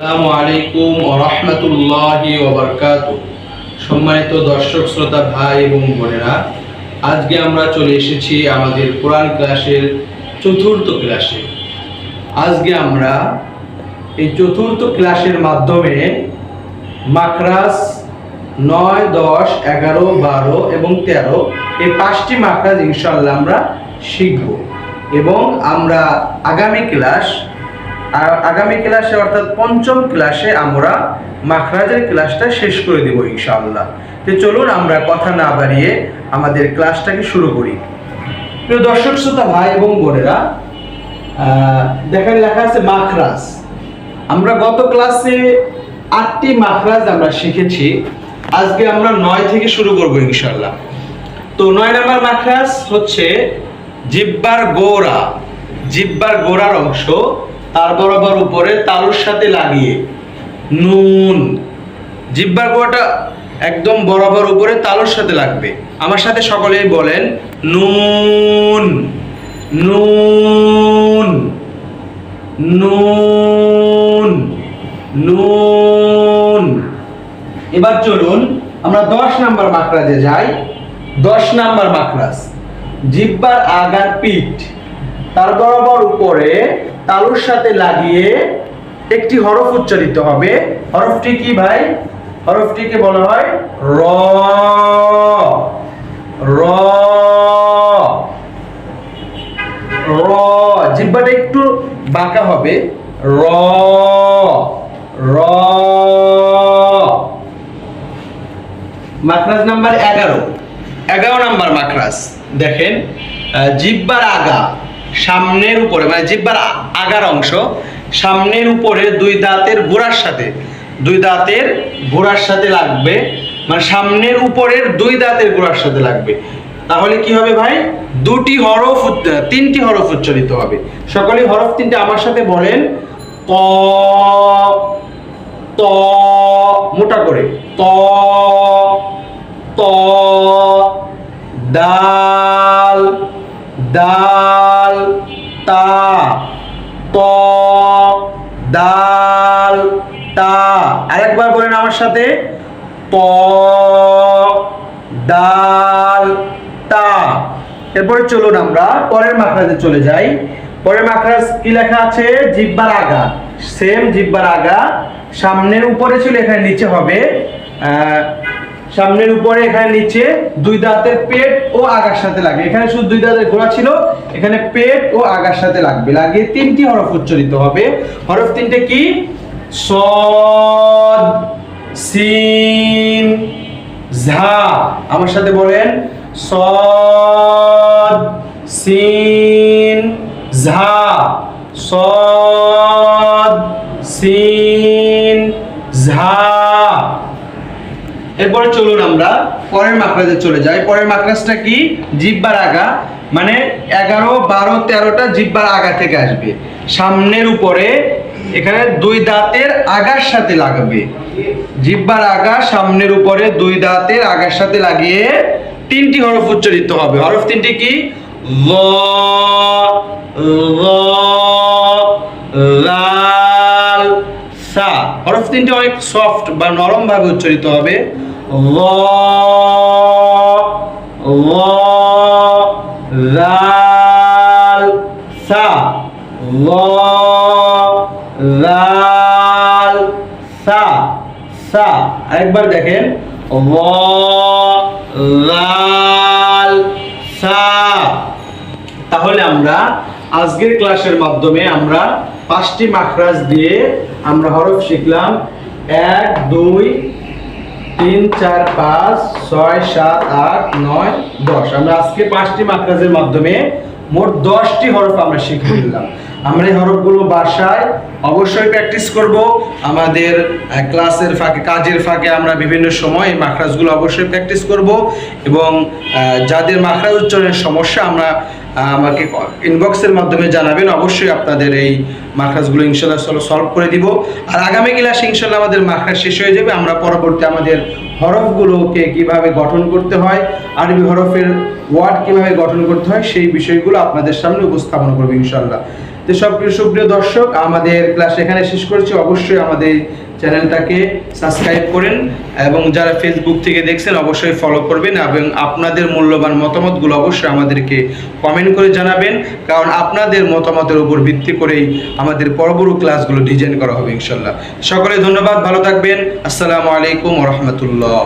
আসসালামু আলাইকুম ওয়া রাহমাতুল্লাহি ওয়া বারাকাতুহু। সম্মানিত দর্শক শ্রোতা ভাই এবং বোনেরা, আজকে আমরা চলে এসেছি আমাদের কোরআন ক্লাসের চতুর্থ ক্লাসে। আজকে আমরা এই চতুর্থ ক্লাসের মাধ্যমে মাখরাজ 9, 10, 11, 12 এবং 13 এই 5টি মাখরাজ ইনশাআল্লাহ আমরা শিখব এবং আমরা আগামী ক্লাসে অর্থাৎ পঞ্চম ক্লাসে আমরা মাখরাজের ক্লাসটা শেষ করে দেব ইনশাআল্লাহ। তো চলুন আমরা কথা না বাড়িয়ে আমাদের ক্লাসটাকে শুরু করি। প্রিয় দর্শক শ্রোতা ভাই এবং বোনেরা, দেখেন লেখা আছে মাখরাজ। আমরা গত ক্লাসে 8টি মাখরাজ আমরা শিখেছি। আজকে আমরা 9 থেকে শুরু করব ইনশাআল্লাহ। তো 9 নম্বর মাখরাজ হচ্ছে জিহ্বার গোড়ার অংশ তার বরাবর উপরে তালুর সাথে লাগিয়ে নুন। জিহ্বার গোড়াটা একদম বরাবর উপরে তালুর সাথে লাগবে। আমার সাথে সকলেই বলেন নুন নুন নুন নুন। এবার চলুন আমরা 10 নাম্বার মাখরাজে যাই। 10 নাম্বার মাখরাজ জিহ্বার আগার পিঠ তার বরাবর উপরে তালুর সাথে লাগিয়ে একটি হরফ উচ্চারিত হবে। হরফটি কি ভাই? হরফটিকে বলা হয় র। র র জিহ্বাটা একটু বাঁকা হবে। র র। মাখরাজ নাম্বার 11 নাম্বার মাখরাজ দেখেন, জিহ্বার আগা সামনের উপরে, মানে জিহ্বার আগার অংশ সামনের উপরে দুই দাঁতের গোড়ার সাথে লাগবে, মানে সামনের উপরের দুই দাঁতের গোড়ার সাথে লাগবে। তাহলে কি হবে ভাই? 3টি হরফ উচ্চারিত হবে। সকলে হরফ 3টে আমার সাথে বলেন। ত ত মোটা করে ত ত। দাল দাল তা ত দাল তা। আরেকবার বলেন আমার সাথে, ত দাল তা। এরপরে চলুন আমরা পরের মাখরাজে চলে যাই। পরের মাখরাজ কি লেখা আছে? জিহ্বার আগা। সেম জিহ্বার আগা সামনের উপরে ছিল, এখানে নিচে হবে। সামনের উপরে এখানে নিচে দুই দাঁতের পেট ও আগার সাথে লাগে। এখানে শুধু দুই দাঁতের গোড়া ছিল, এখানে পেট ও আগার সাথে লাগবে। লাগিয়ে 3টি হরফ উচ্চারিত হবে। হরফ 3টে কি? সদ সিন ঝা। আমার সাথে বলেন সদ সিন ঝা। সদ সিন ঝা। এরপরে চলুন আমরা পরের মাখরাজে চলে যাই। পরের মাখরাজটা কি? জিহ্বার আগা, মানে 11, 12, 13টা জিহ্বার আগা থেকে আসবে। সামনের উপরে এখানে দুই দাঁতের আগার সাথে লাগবে। জিহ্বার আগা সামনের উপরে দুই দাঁতের আগার সাথে লাগিয়ে 3টি হরফ উচ্চারিত হবে। হরফ 3টি কি? ল ল লাল সা। হরফ 3টি অনেক সফট বা নরম ভাবে উচ্চারিত হবে। ল ল লাল সা। ল লাল সা সা। আরেকবার দেখেন, ল লাল সা। তাহলে আমরা আজকের ক্লাসের মাধ্যমে আমরা 5টি মাখরাজ দিয়ে আমরা হরফ শিখলাম। 1, 2, 3, 4, 5, 6, 7, 8, 9, 10। আমরা আজকে 5টি মাখরাজের মাধ্যমে মোট 10টি হরফ আমরা শিখে ফেললাম। আমরা এই হরফগুলো বাসায় অবশ্যই প্র্যাকটিস করব। আমাদের ক্লাসের ফাঁকে, কাজের ফাঁকে আমরা বিভিন্ন সময় এই মাখরাজগুলো অবশ্যই প্র্যাকটিস করব। এবং যাদের মাখরাজ উচ্চারণের সমস্যা আমাকে ইনবক্সের মাধ্যমে জানাবেন। অবশ্যই আপনাদের এই মাখরাজগুলো ইনশাআল্লাহ সলভ করে দিব। আর আগামী ক্লাসে ইনশাআল্লাহ আমাদের মাখরাজ শেষ হয়ে যাবে। আমরা পরবর্তী আমাদের হরফগুলোকে কিভাবে গঠন করতে হয়, আরবি হরফের ওয়ার্ড কিভাবে গঠন করতে হয়, সেই বিষয়গুলো আপনাদের সামনে উপস্থাপন করব ইনশাআল্লাহ। তো সুপ্রিয় দর্শক, আমাদের ক্লাস এখানে শেষ করছি। অবশ্যই আমাদের চ্যানেলটাকে সাবস্ক্রাইব করেন এবং যারা ফেসবুক থেকে দেখছেন অবশ্যই ফলো করবেন এবং আপনাদের মূল্যবান মতামতগুলো অবশ্যই আমাদেরকে কমেন্ট করে জানাবেন, কারণ আপনাদের মতামতের উপর ভিত্তি করেই আমাদের পরবর্তী ক্লাসগুলো ডিজাইন করা হবে ইনশাল্লাহ। সকলে ধন্যবাদ, ভালো থাকবেন। আসসালামু আলাইকুম ওয়া রাহমাতুল্লাহ।